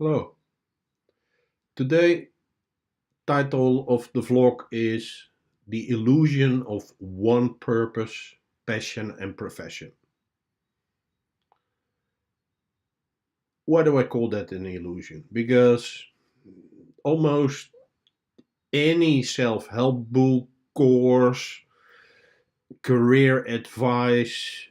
Hello. Today, title of the vlog is The Illusion of One Purpose, Passion and Profession. Why do I call that an illusion? Because almost any self-help book, course, career advice,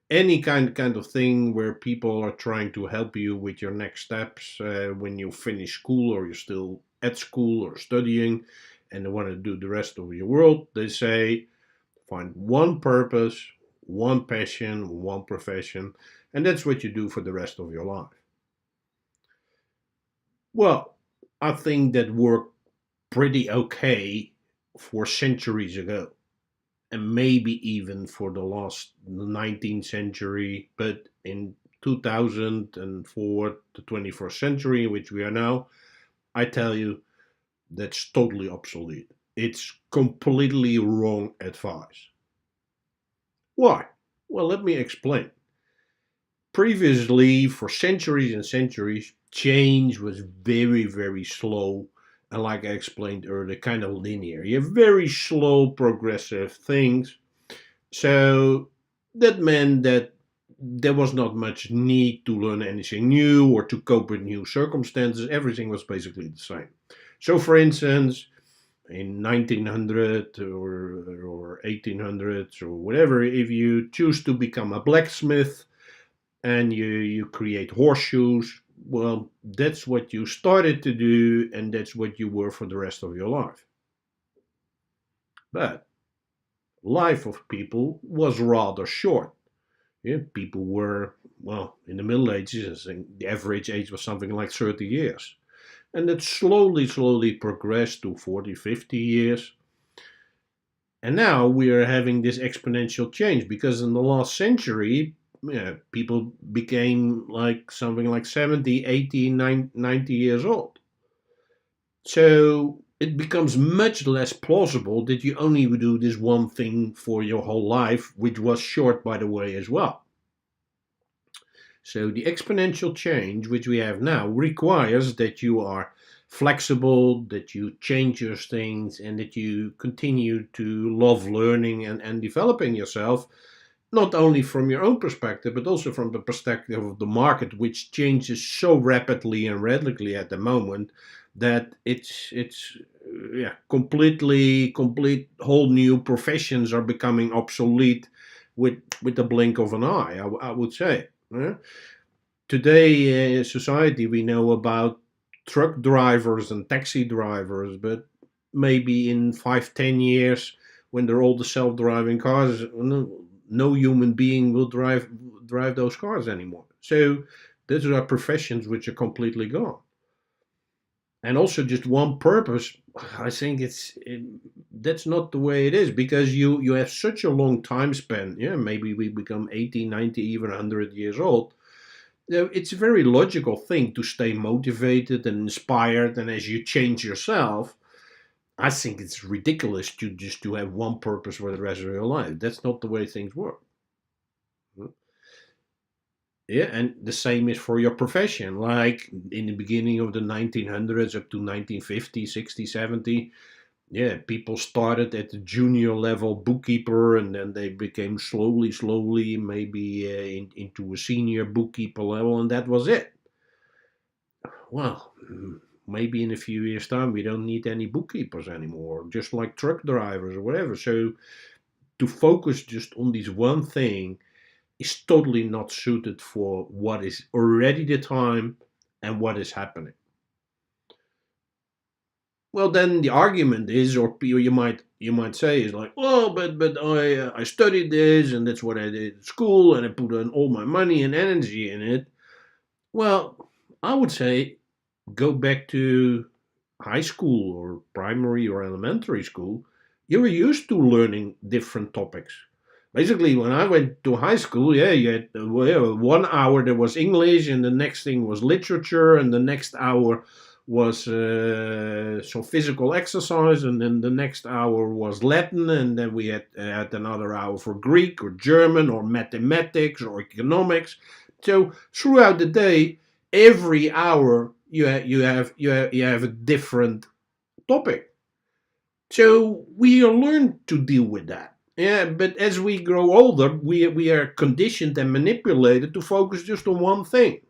any kind of thing where people are trying to help you with your next steps when you finish school or you're still at school or studying and they want to do the rest of your world, they say find one purpose, one passion, one profession, and that's what you do for the rest of your life. Well, I think that worked pretty okay for centuries ago, and maybe even for the last 19th century, but in 2004, the 21st century in which we are now, I tell you, that's totally obsolete. It's completely wrong advice. Why? Well, let me explain. Previously, for centuries and centuries, change was very, very slow. And like I explained earlier, kind of linear. You have very slow, progressive things. So that meant that there was not much need to learn anything new or to cope with new circumstances. Everything was basically the same. So, for instance, in 1900 or 1800s or whatever, if you choose to become a blacksmith and you create horseshoes, well, that's what you started to do, and that's what you were for the rest of your life. But life of people was rather short. Yeah, people were, well, in the Middle Ages, I think the average age was something like 30 years. And it slowly progressed to 40, 50 years. And now we are having this exponential change because in the last century, yeah, people became like something like 70, 80, 90 years old. So it becomes much less plausible that you only would do this one thing for your whole life, which was short, by the way, as well. So the exponential change which we have now requires that you are flexible, that you change your things, and that you continue to love learning and developing yourself, not only from your own perspective, but also from the perspective of the market, which changes so rapidly and radically at the moment that it's yeah, complete whole new professions are becoming obsolete with the blink of an eye. I would say. Yeah? Today, society, we know about truck drivers and taxi drivers, but maybe in 5, 10 years, when they're all the self-driving cars, no human being will drive those cars anymore. So those are professions which are completely gone. And also, just one purpose. I think that's not the way it is because you have such a long time span. Yeah, maybe we become 80, 90, even 100 years old. It's a very logical thing to stay motivated and inspired, and as you change yourself, I think it's ridiculous to have one purpose for the rest of your life. That's not the way things work. Yeah, and the same is for your profession. Like in the beginning of the 1900s up to 1950, 60, 70, yeah, people started at the junior level bookkeeper and then they became slowly, maybe into a senior bookkeeper level, and that was it. Well, maybe in a few years' time we don't need any bookkeepers anymore, just like truck drivers or whatever. So to focus just on this one thing is totally not suited for what is already the time and what is happening. Well, then the argument is, or you might say, is like, oh, but I studied this and that's what I did at school and I put in all my money and energy in it. Well, I would say go back to high school or primary or elementary school. You were used to learning different topics. Basically, when I went to high school, yeah, you had well, yeah, 1 hour there was English, and the next thing was literature, and the next hour was some physical exercise, and then the next hour was Latin, and then we had another hour for Greek or German or mathematics or economics. So throughout the day, every hour you have a different topic. So we learn to deal with that. Yeah, but as we grow older, we are conditioned and manipulated to focus just on one thing.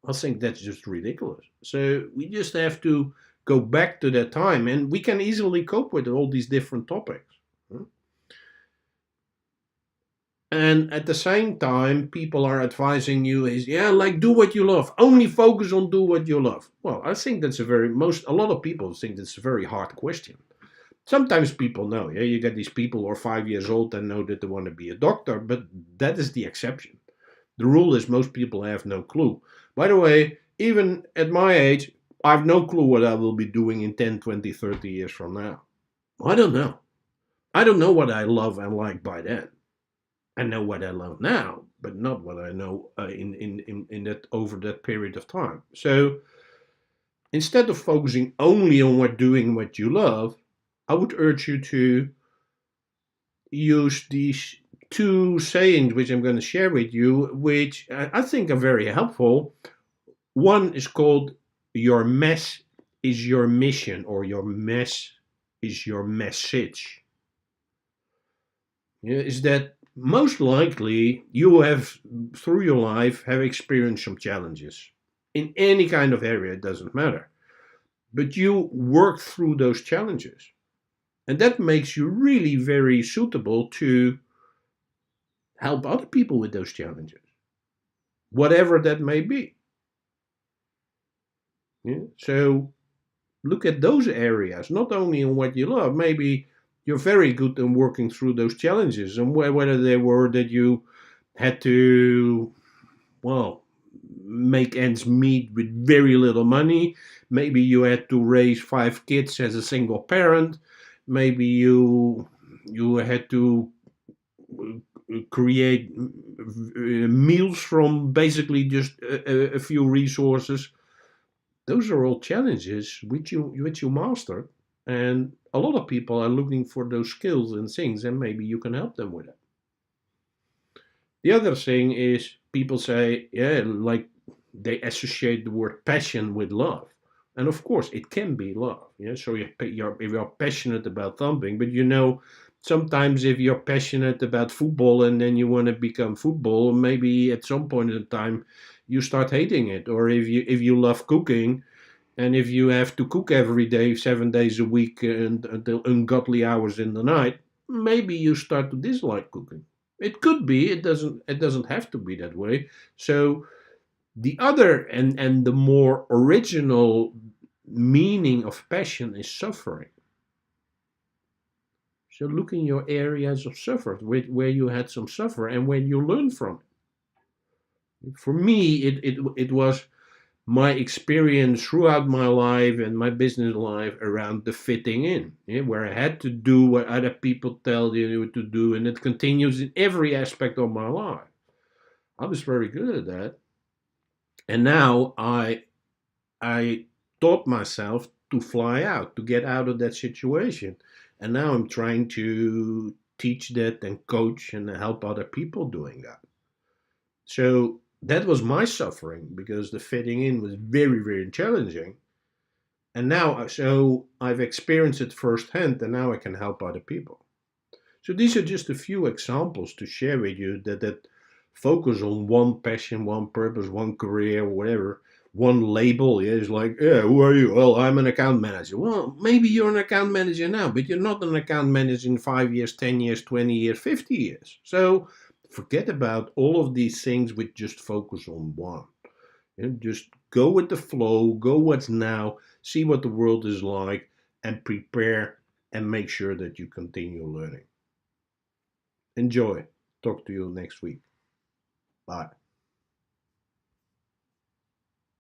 I think that's just ridiculous. So we just have to go back to that time, and we can easily cope with all these different topics. Hmm? And at the same time, people are advising you is, yeah, like, do what you love. Only focus on do what you love. Well, I think that's a lot of people think that's a very hard question. Sometimes people know, yeah, you get these people who are 5 years old and know that they want to be a doctor, but that is the exception. The rule is most people have no clue. By the way, even at my age, I have no clue what I will be doing in 10, 20, 30 years from now. I don't know. I don't know what I love and like by then. I know what I love now, but not what I know in that over that period of time. So instead of focusing only on doing what you love, I would urge you to use these two sayings, which I'm going to share with you, which I think are very helpful. One is called "Your mess is your mission," or "Your mess is your message." Yeah, is that most likely you have, through your life, have experienced some challenges in any kind of area, it doesn't matter. But you work through those challenges. And that makes you really very suitable to help other people with those challenges, whatever that may be. Yeah? So look at those areas, not only in what you love. Maybe you're very good in working through those challenges, and whether they were that you had to, well, make ends meet with very little money. Maybe you had to raise 5 kids as a single parent. Maybe you had to create meals from basically just a few resources. Those are all challenges which you mastered, and a lot of people are looking for those skills and things, and maybe you can help them with it. The other thing is people say, yeah, like they associate the word passion with love. And of course, it can be love. Yeah, so if you're passionate about something, but sometimes if you're passionate about football and then you want to become football, maybe at some point in time you start hating it. Or if you love cooking, and if you have to cook every day, 7 days a week, and until ungodly hours in the night, maybe you start to dislike cooking. It could be. It doesn't have to be that way. So the other and the more original meaning of passion is suffering. So look in your areas of suffer where you had some suffer and where you learn from it. For me, it was my experience throughout my life and my business life around the fitting in, yeah, where I had to do what other people tell you to do, and it continues in every aspect of my life. I was very good at that, and now I taught myself to fly out, to get out of that situation, and now I'm trying to teach that and coach and help other people doing that. So that was my suffering because the fitting in was very, very challenging. And now, so I've experienced it firsthand, and now I can help other people. So these are just a few examples to share with you that focus on one passion, one purpose, one career, whatever, one label. Yeah, it's like, yeah, who are you? Well, I'm an account manager. Well, maybe you're an account manager now, but you're not an account manager in 5 years, 10 years, 20 years, 50 years. So forget about all of these things with just focus on one. And just go with the flow, go what's now, see what the world is like, and prepare and make sure that you continue learning. Enjoy. Talk to you next week. Bye.